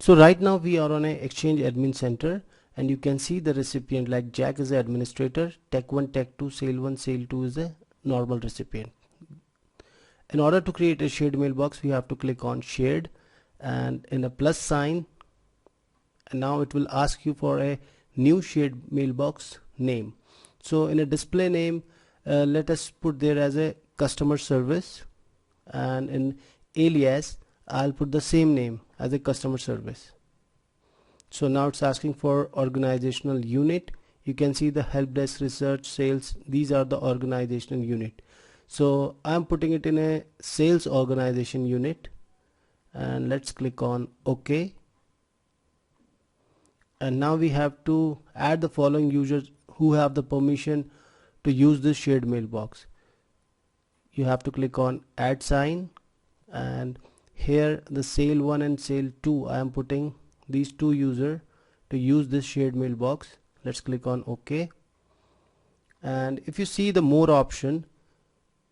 So right now we are on a Exchange Admin Center, and you can see the recipient like Jack is the administrator, Tech1, Tech2, Sale1, Sale2 is a normal recipient. In order to create a shared mailbox, we have to click on shared and in a plus sign, and now it will ask you for a new shared mailbox name. So in a display name, let us put there as a customer service, and in alias I'll put the same name as a customer service. So now it's asking for organizational unit. You can see the help desk, research, sales, these are the organizational unit. So I'm putting it in a sales organization unit, and let's click on OK. And now we have to add the following users who have the permission to use this shared mailbox. You have to click on add sign, and here the Sale1 and Sale2, I am putting these two users to use this shared mailbox. Let's click on OK. And if you see the more option,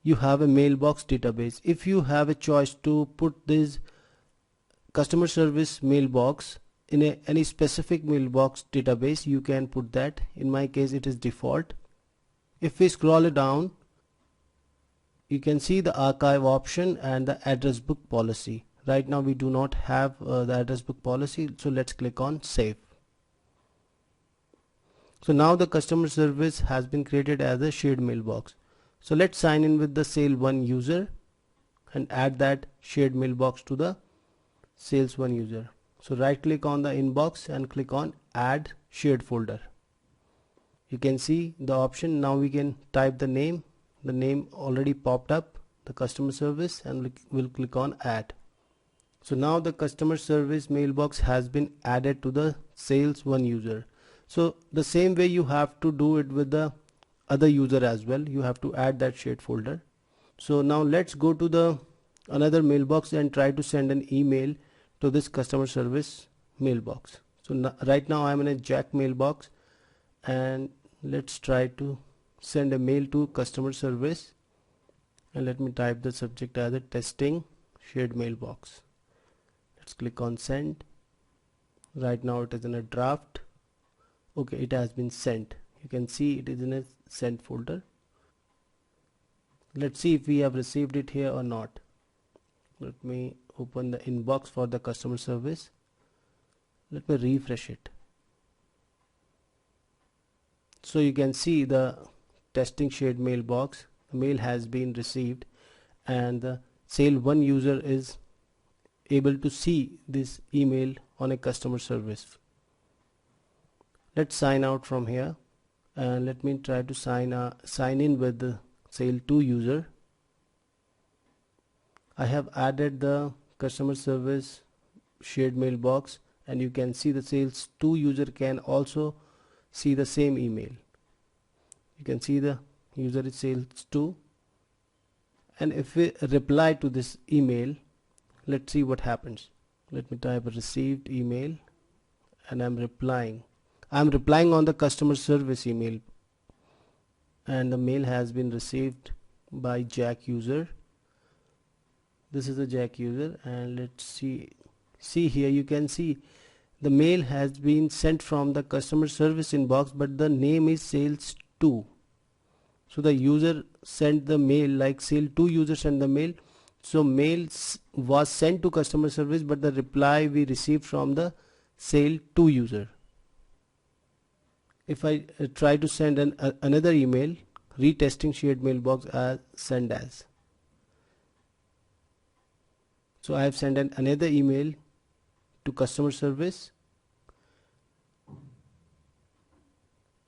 you have a mailbox database. If you have a choice to put this customer service mailbox in any specific mailbox database, you can put that. In my case it is default. If we scroll it down, you can see the archive option and the address book policy. Right now we do not have the address book policy, so let's click on save. So now the customer service has been created as a shared mailbox. So let's sign in with the Sale1 user and add that shared mailbox to the Sales1 user. So right click on the inbox and click on add shared folder. You can see the option. Now we can type the name. The name already popped up, the customer service, and we'll click on add. So now the customer service mailbox has been added to the Sales1 user. So the same way you have to do it with the other user as well. You have to add that shared folder. So now let's go to the another mailbox and try to send an email to this customer service mailbox. So right now I'm in a Jack mailbox, and let's try to send a mail to customer service, and let me type the subject as a testing shared mailbox. Let's click on send. Right now it is in a draft. Okay, it has been sent. You can see it is in a sent folder. Let's see if we have received it here or not. Let me open the inbox for the customer service. Let me refresh it. So you can see the testing shared mailbox, the mail has been received, and the Sale1 user is able to see this email on a customer service. Let's sign out from here, and let me try to sign in with the Sale2 user. I have added the customer service shared mailbox, and you can see the Sales2 user can also see the same email. You can see the user is Sales2, and if we reply to this email, let's see what happens. Let me type a received email, and I'm replying on the customer service email, and the mail has been received by Jack user. This is a Jack user, and let's see here. You can see the mail has been sent from the customer service inbox, but the name is Sales2. So the user sent the mail, like Sale2 user sent the mail. So mail was sent to customer service, but the reply we received from the Sale2 user. If I try to send another email, retesting shared mailbox as send as. So I have sent another email to customer service.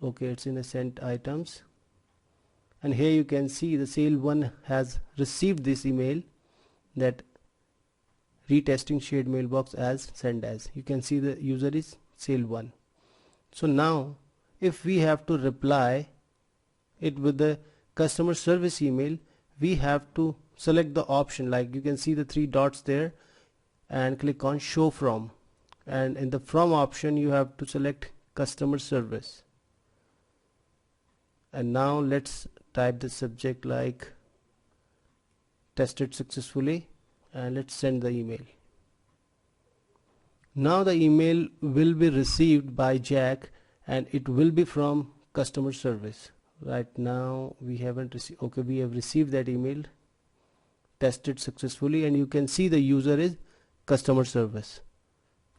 Okay, it's in a sent items, and here you can see the Sale1 has received this email that retesting shared mailbox as send as. You can see the user is Sale1. So now if we have to reply it with the customer service email, we have to select the option, like you can see the three dots there, and click on show from, and in the from option you have to select customer service. And now let's type the subject like tested successfully, and let's send the email. Now the email will be received by Jack and it will be from customer service. Right now we haven't received. Okay, we have received that email, tested successfully, and you can see the user is customer service.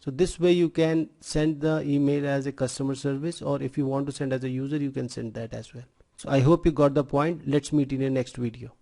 So this way you can send the email as a customer service, or if you want to send as a user, you can send that as well. So I hope you got the point. Let's meet in the next video.